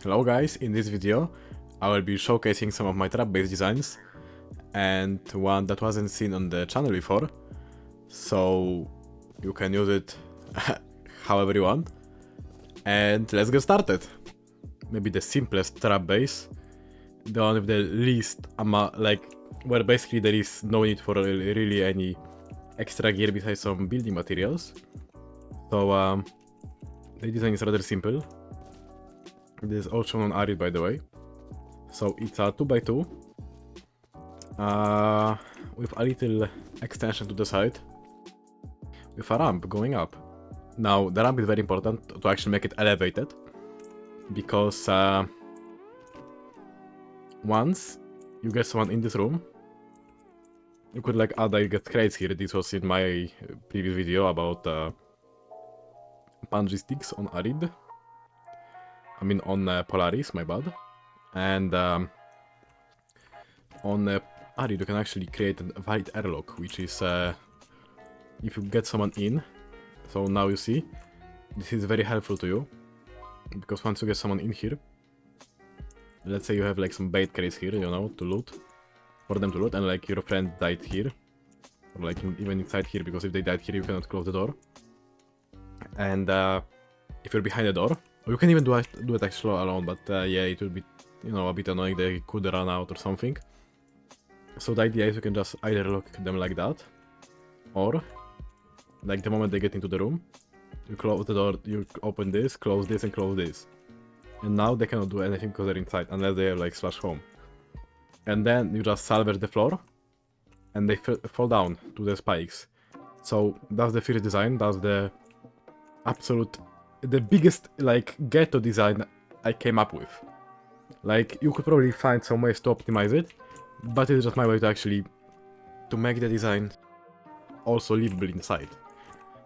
Hello guys, in this video I will be showcasing some of my trap-based designs and one that wasn't seen on the channel before, so you can use it however you want. And let's get started. Maybe the simplest trap base, the one with the least where basically there is no need for really any extra gear besides some building materials. So the design is rather simple. This is all shown on Arid, by the way. So it's a 2x2 with a little extension to the side with a ramp going up. Now the ramp is very important to actually make it elevated, because once you get someone in this room, you could add get crates here. This was in my previous video about punji sticks on Arid. I mean on Polaris, my bad. And on Arid you can actually create a valid airlock, which is if you get someone in. So now you see, this is very helpful to you, because once you get someone in here, let's say you have some bait crates here, you know, to loot, for them to loot, and your friend died here, or even inside here, because if they died here you cannot close the door. And if you're behind the door, or you can even do it actually alone, but yeah, it will be, you know, a bit annoying. They could run out or something. So the idea is you can just either lock them like that, or the moment they get into the room, you close the door, you open this, close this, and close this. And now they cannot do anything because they're inside, unless they have slash home. And then you just salvage the floor, and they fall down to the spikes. So that's the first design. That's the biggest ghetto design I came up with. You could probably find some ways to optimize it, but it's just my way to make the design also livable inside.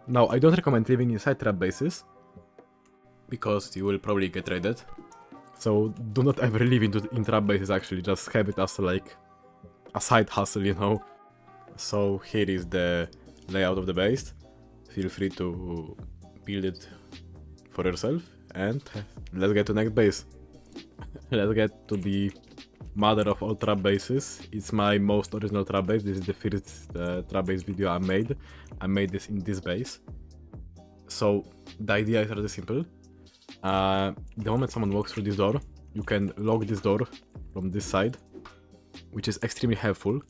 Now, I don't recommend living inside trap bases, because you will probably get raided. So do not ever live in trap bases. Actually, just have it as a side hustle, you know. So here is the layout of the base. Feel free to build it for yourself, and let's get to next base. Let's get to the mother of all trap bases. It's my most original trap base. This is the first trap base video I made. I made this in this base. So the idea is rather simple. The moment someone walks through this door, you can lock this door from this side, which is extremely helpful.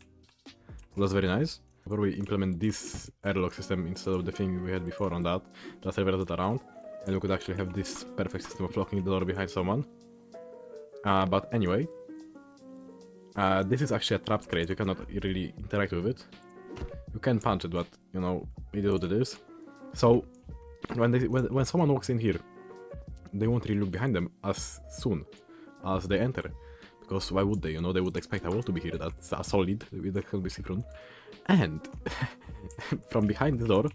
That's very nice. Before we implement this airlock system instead of the thing we had before on that, just reverse it around, and we could actually have this perfect system of locking the door behind someone. But anyway, this is actually a trapped crate. You cannot really interact with it. You can punch it, but you know, it is what it is. So when someone walks in here, they won't really look behind them as soon as they enter, because why would they? You know, they would expect a wall to be here. That's a solid, that can be synchron. And from behind the door,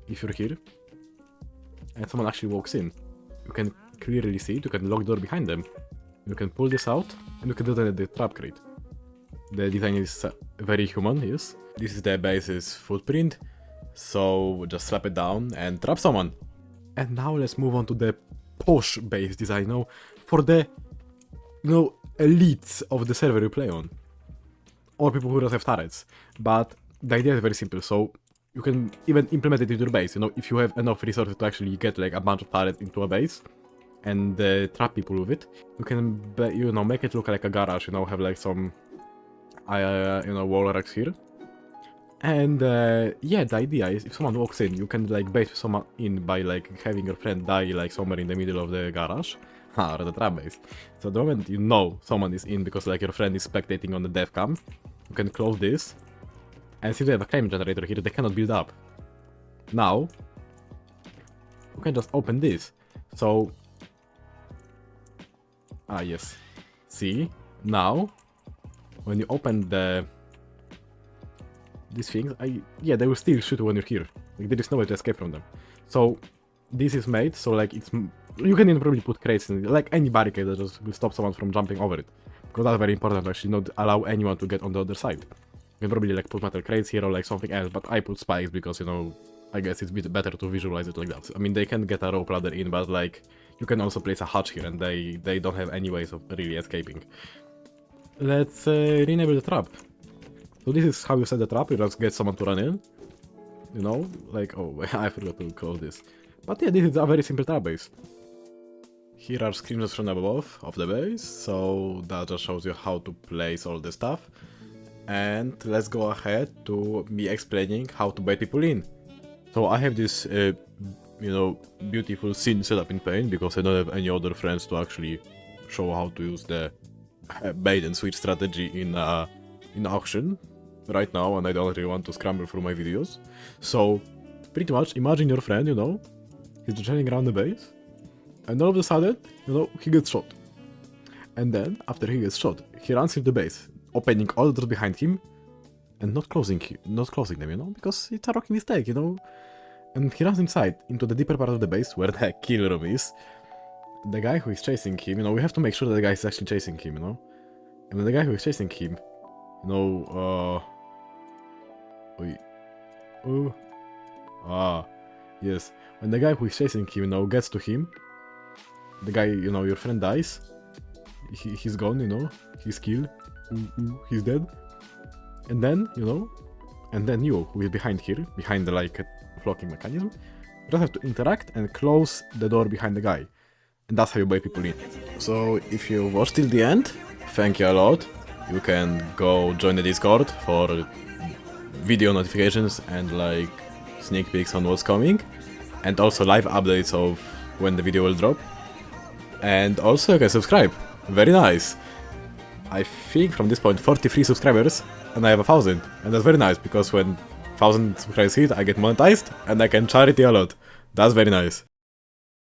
if you're here and someone actually walks in, you can clearly see it. You can lock the door behind them. You can pull this out, and you can detonate the trap crate. The design is very human, yes. This is the base's footprint, so just slap it down and trap someone. And now let's move on to the posh base design, you know, for the, you know, elites of the server you play on, or people who just have turrets. But the idea is very simple, so you can even implement it into your base. You know, if you have enough resources to actually get a bunch of turrets into a base and trap people with it, you can, you know, make it look like a garage. You know, have some, you know, wall racks here. And yeah, the idea is if someone walks in, you can bait someone in by having your friend die somewhere in the middle of the garage, or the trap base. So the moment you know someone is in because your friend is spectating on the dev cam, you can close this, and since they have a claim generator here, they cannot build up. Now you can just open this. So yes, see, now when you open these things, yeah, they will still shoot when you're here. There is no way to escape from them. So this is made so it's, you can even probably put crates in it, any barricade that just will stop someone from jumping over it, because that's very important to actually not allow anyone to get on the other side. You can probably put metal crates here or something else, but I put spikes because, you know, I guess it's a bit better to visualize it like that. I mean, they can get a rope ladder in, but you can also place a hatch here, and they don't have any ways of really escaping. Let's re-enable the trap. So this is how you set the trap. You just get someone to run in. You know, like, oh, I forgot to close this. But yeah, this is a very simple trap base. Here are screenshots from above of the base, so that just shows you how to place all the stuff. And let's go ahead to me explaining how to bait people in. So I have this, you know, beautiful scene set up in Paint because I don't have any other friends to actually show how to use the bait and switch strategy in auction right now, and I don't really want to scramble through my videos. So pretty much imagine your friend, you know, he's just running around the base, and all of a sudden, you know, he gets shot. And then after he gets shot, he runs into the base, opening all the doors behind him and not closing them, you know, because it's a rookie mistake, you know. And he runs inside into the deeper part of the base where the kill room is. The guy who is chasing him, you know, we have to make sure that the guy is actually chasing him, you know. And the guy who is chasing him, you know, yes. When the guy who is chasing him, you know, gets to him, the guy, you know, your friend dies. He's gone, you know, he's killed, he's dead. And then, you know, and then you, who is behind here, behind the, like, blocking mechanism, you just have to interact and close the door behind the guy. And that's how you bait people in. So, if you watched till the end, thank you a lot. You can go join the Discord for video notifications and, like, sneak peeks on what's coming. And also live updates of when the video will drop. And also you can subscribe. Very nice. I think from this point 43 subscribers and I have 1,000. And that's very nice because when 1,000 subscribers hit, I get monetized and I can charity a lot. That's very nice.